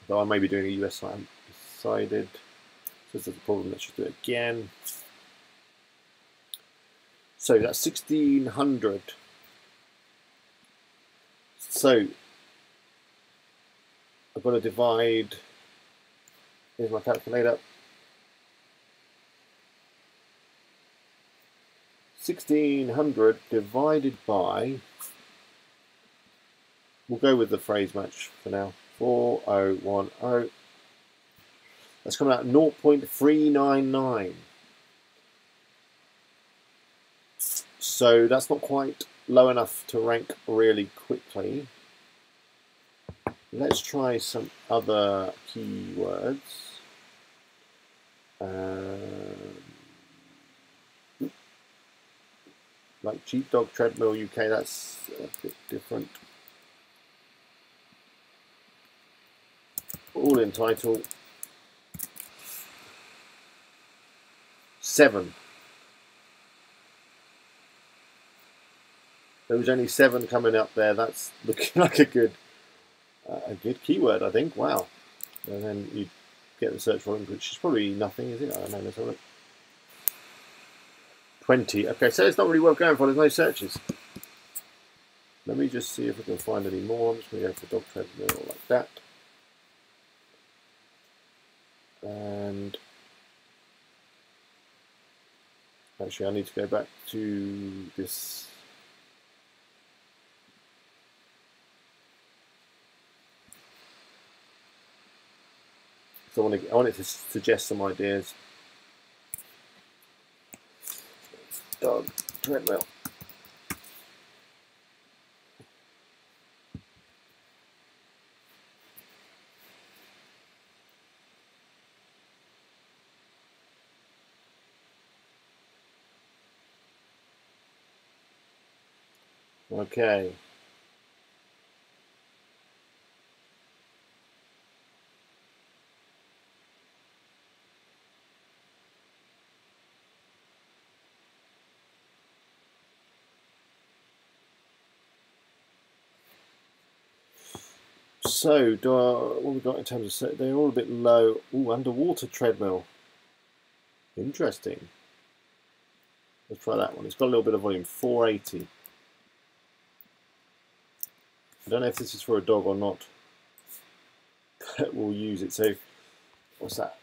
though I may be doing a US site. I haven't decided. So this is the problem. Let's just do it again. So that's 1600. So I've got to divide. Here's my calculator. 1600 divided by We'll go with the phrase match for now. 4010. That's coming out at 0.399. So that's not quite low enough to rank really quickly. Let's try some other keywords. Like Sheepdog Treadmill UK, that's a bit different. All in title. 7. There was only 7 coming up there. That's looking like a good keyword, I think. Wow. And then you get the search volume, which is probably nothing, is it? I don't know. Let's have a look. 20. Okay, so it's not really worth going for. There's no searches. Let me just see if we can find any more. I'm just going to go for dog treadmill like that. And actually, I need to go back to this. So I want it to suggest some ideas. Dog treadmill. Okay. So, what have we got in terms of, they're all a bit low. Ooh, underwater treadmill. Interesting. Let's try that one. It's got a little bit of volume, 480. I don't know if this is for a dog or not. We'll use it. So, what's that?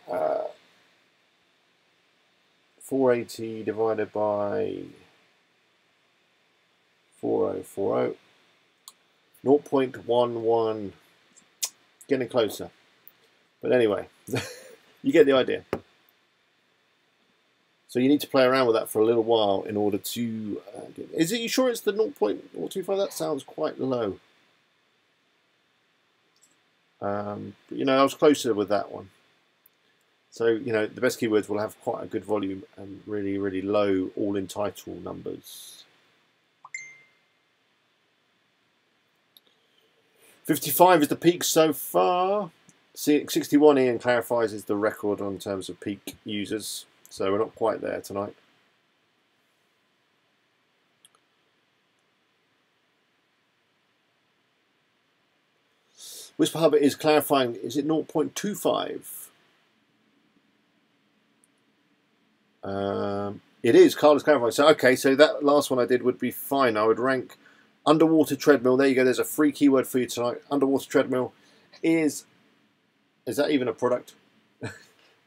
480 divided by 4040. 0.11. Getting closer. But anyway, you get the idea. So you need to play around with that for a little while in order to is it, you sure it's the 0.025? That sounds quite low. You know, I was closer with that one. So, you know, the best keywords will have quite a good volume and really, really low all-in title numbers. 55 is the peak so far. 61, Ian clarifies, is the record in terms of peak users. So we're not quite there tonight. Whisper Hub is clarifying, is it 0.25? It is, Carl is clarifying. So, okay, so that last one I did would be fine. I would rank underwater treadmill. There you go, there's a free keyword for you tonight. Underwater treadmill is that even a product?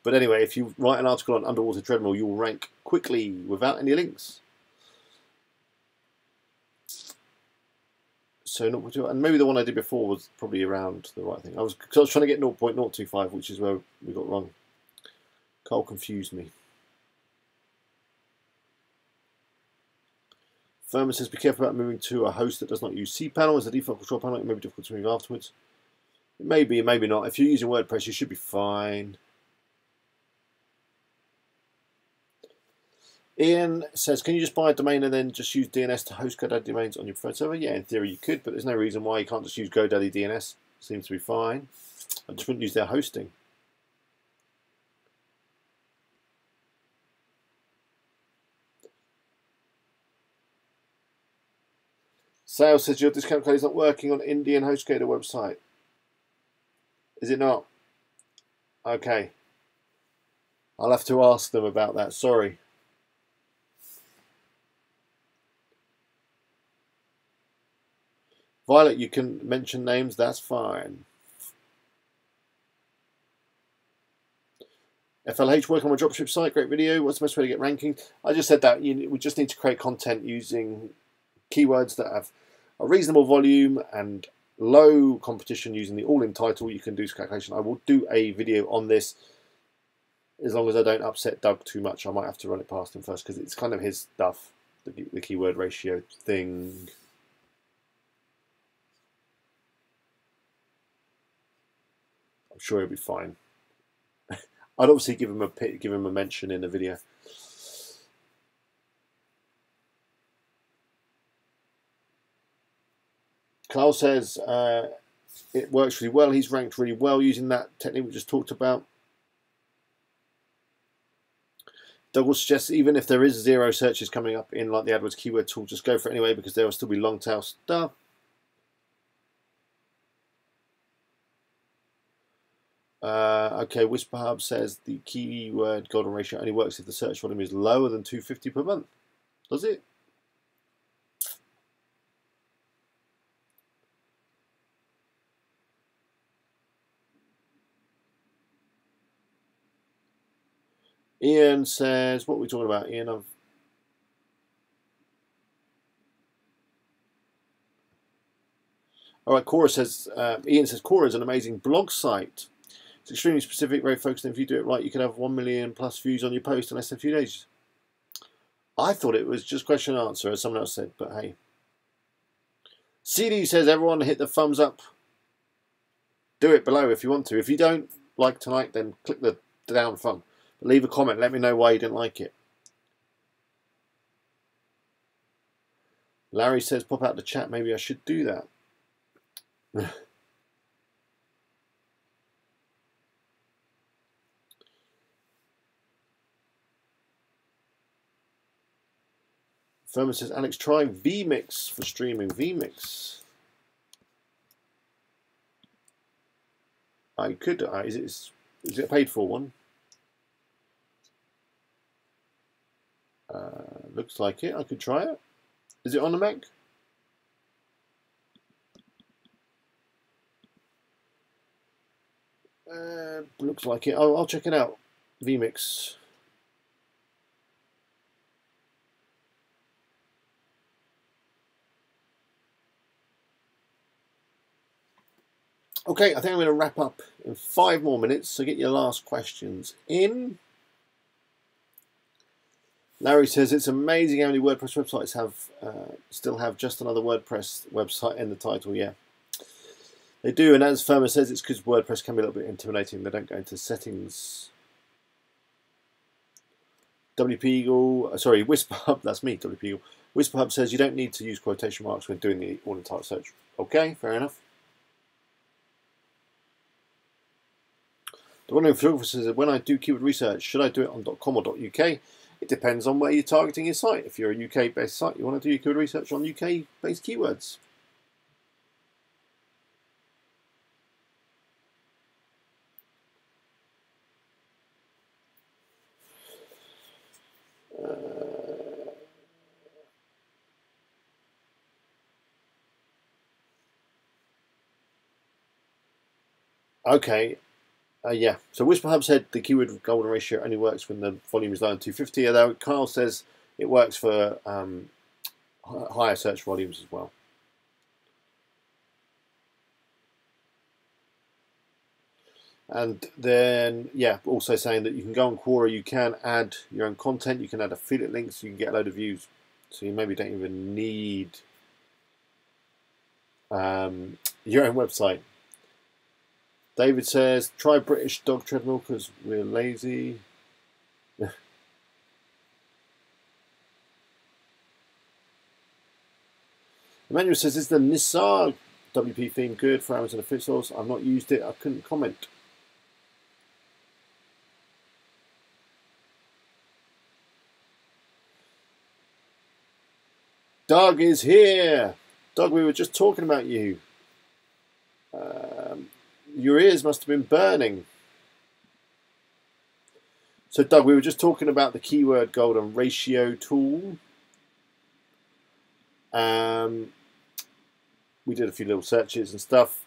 But anyway, if you write an article on underwater treadmill, you will rank quickly without any links. So 0.2, and maybe the one I did before was probably around the right thing. I was trying to get 0.025, which is where we got wrong. Carl confused me. Firma says, be careful about moving to a host that does not use cPanel as a default control panel. It may be difficult to move afterwards. It may be, maybe not. If you're using WordPress, you should be fine. Ian says, can you just buy a domain and then just use DNS to host GoDaddy domains on your preferred server? Yeah, in theory you could, but there's no reason why you can't just use GoDaddy DNS. Seems to be fine. I just wouldn't use their hosting. Sales says your discount code is not working on Indian HostGator website. Is it not? Okay. I'll have to ask them about that. Sorry. Violet, you can mention names. That's fine. FLH, working on a dropship site. Great video. What's the best way to get ranking? I just said that we just need to create content using keywords that have a reasonable volume and low competition using the all-in title, you can do this calculation. I will do a video on this. As long as I don't upset Doug too much, I might have to run it past him first because it's kind of his stuff, the keyword ratio thing. I'm sure he'll be fine. I'd obviously give him a mention in the video. Carl says it works really well. He's ranked really well using that technique we just talked about. Douglas suggests even if there is 0 searches coming up in like the AdWords keyword tool, just go for it anyway because there will still be long tail stuff. Okay, Whisper Hub says the keyword golden ratio only works if the search volume is lower than 250 per month. Does it? Ian says, what are we talking about, Ian? All right, Cora says, Ian says, Cora is an amazing blog site. It's extremely specific, very focused, and if you do it right, you can have 1 million plus views on your post in less than a few days. I thought it was just question and answer, as someone else said, but hey. CD says, everyone hit the thumbs up. Do it below if you want to. If you don't like tonight, then click the down thumb. But leave a comment. Let me know why you didn't like it. Larry says, pop out the chat. Maybe I should do that. Furman says, Alex, try vMix for streaming. vMix. I could. Is it a paid for one? Looks like it. I could try it. Is it on the Mac? Looks like it. I'll check it out. vMix. Okay, I think I'm going to wrap up in 5 more minutes, so get your last questions in. Larry says, it's amazing how many WordPress websites still have just another WordPress website in the title. Yeah, they do, and as Firma says, it's because WordPress can be a little bit intimidating. They don't go into settings. WP Eagle, sorry, Whisper Hub, that's me, WP Eagle. Whisper Hub says you don't need to use quotation marks when doing the all-in title search. Okay, fair enough. The one photographer says, when I do keyword research, should I do it on .com or .uk? It depends on where you're targeting your site. If you're a UK-based site, you want to do your keyword research on UK-based keywords. Okay. Yeah, so Whisper Hub said the keyword golden ratio only works when the volume is lower than 250, although Carl says it works for higher search volumes as well. And then, yeah, also saying that you can go on Quora, you can add your own content, you can add affiliate links, you can get a load of views. So you maybe don't even need your own website. David says, try British dog treadmill because we're lazy. Emmanuel says, is the Nissar WP theme good for Amazon affiliate source? I've not used it. I couldn't comment. Doug is here. Doug, we were just talking about you. Your ears must have been burning. So, Doug, we were just talking about the keyword golden ratio tool. We did a few little searches and stuff.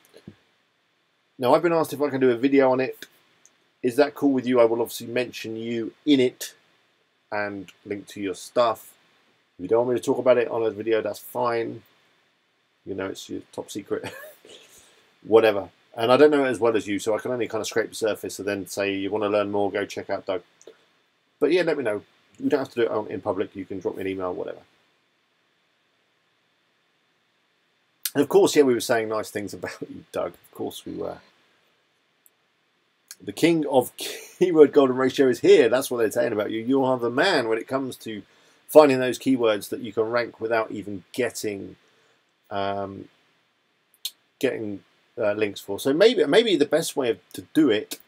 Now, I've been asked if I can do a video on it. Is that cool with you? I will obviously mention you in it and link to your stuff. If you don't want me to talk about it on a video, that's fine. You know, it's your top secret. whatever. And I don't know it as well as you, so I can only kind of scrape the surface and then say you want to learn more, go check out Doug. But yeah, let me know. You don't have to do it in public. You can drop me an email, whatever. And of course, yeah, we were saying nice things about you, Doug. Of course we were. The king of keyword golden ratio is here. That's what they're saying about you. You are the man when it comes to finding those keywords that you can rank without even getting links for. So maybe the best way to do it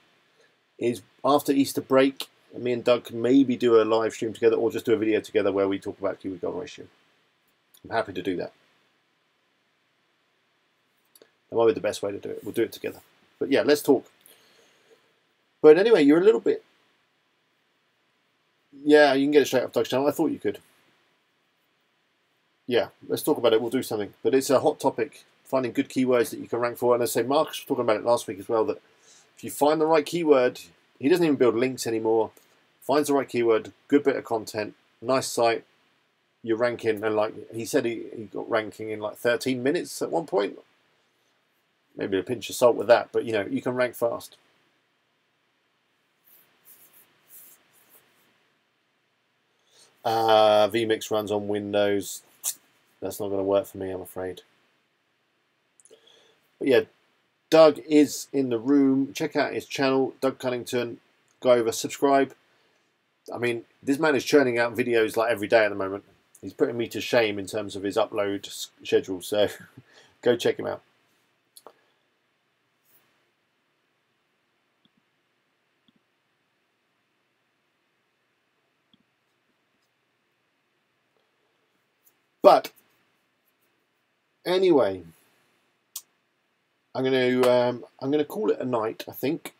is after Easter break. Me and Doug can maybe do a live stream together, or just do a video together where we talk about keyword golden ratio. I'm happy to do that. That might be the best way to do it. We'll do it together. But yeah, let's talk. But anyway, you're a little bit... Yeah, you can get it straight off Doug's channel. I thought you could. Yeah, let's talk about it. We'll do something. But it's a hot topic, finding good keywords that you can rank for. And I say, Marcus was talking about it last week as well, that if you find the right keyword, he doesn't even build links anymore, finds the right keyword, good bit of content, nice site, you're ranking. And like he said, he got ranking in like 13 minutes at one point. Maybe a pinch of salt with that, but you know, you can rank fast. vMix runs on Windows. That's not going to work for me, I'm afraid. But yeah, Doug is in the room. Check out his channel, Doug Cunnington. Go over, subscribe. I mean, this man is churning out videos like every day at the moment. He's putting me to shame in terms of his upload schedule. So go check him out. But anyway, I'm going to call it a night. I think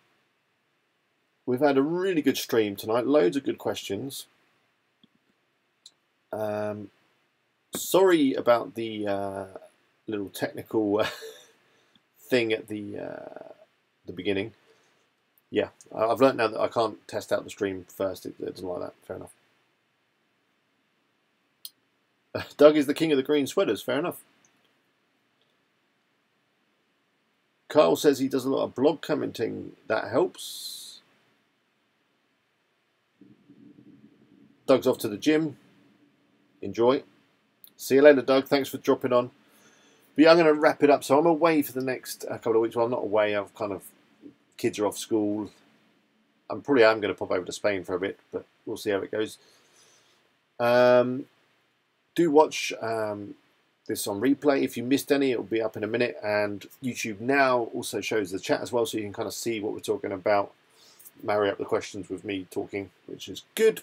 we've had a really good stream tonight. Loads of good questions. Sorry about the little technical thing at the beginning. Yeah, I've learned now that I can't test out the stream first. It doesn't like that. Fair enough. Doug is the king of the green sweaters. Fair enough. Carl says he does a lot of blog commenting. That helps. Doug's off to the gym. Enjoy. See you later, Doug. Thanks for dropping on. But yeah, I'm going to wrap it up. So I'm away for the next couple of weeks. Well, I'm not away. I've kind of... Kids are off school. I'm going to pop over to Spain for a bit, but we'll see how it goes. Do watch this on replay. If you missed any, it will be up in a minute. And YouTube now also shows the chat as well, so you can kind of see what we're talking about. Marry up the questions with me talking, which is good.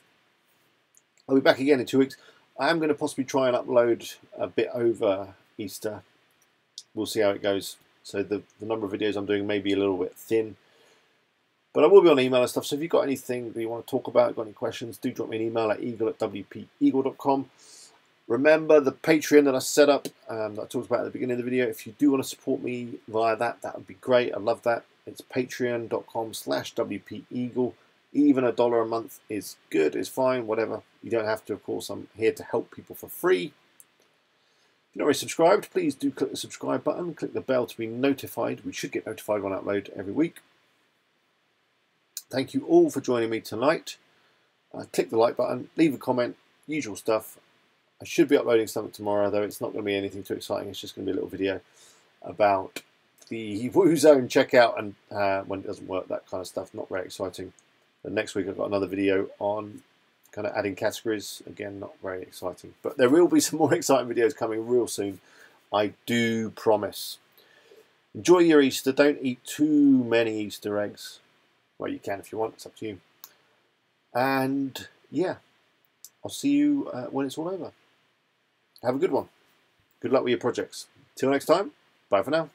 I'll be back again in 2 weeks. I am going to possibly try and upload a bit over Easter. We'll see how it goes. So the number of videos I'm doing may be a little bit thin. But I will be on email and stuff. So if you've got anything that you want to talk about, got any questions, do drop me an email at eagle@wpeagle.com. Remember the Patreon that I set up, that I talked about at the beginning of the video. If you do want to support me via that, that would be great. I love that. It's patreon.com/wpeagle. Even $1 a month is good, is fine, whatever. You don't have to, of course. I'm here to help people for free. If you're not already subscribed, please do click the subscribe button. Click the bell to be notified. We should get notified when I upload every week. Thank you all for joining me tonight. Click the like button, leave a comment, usual stuff. I should be uploading something tomorrow, though it's not going to be anything too exciting. It's just going to be a little video about the WooZone checkout and when it doesn't work, that kind of stuff. Not very exciting. And next week I've got another video on kind of adding categories. Again, not very exciting. But there will be some more exciting videos coming real soon. I do promise. Enjoy your Easter. Don't eat too many Easter eggs. Well, you can if you want. It's up to you. And yeah, I'll see you when it's all over. Have a good one. Good luck with your projects. Till next time. Bye for now.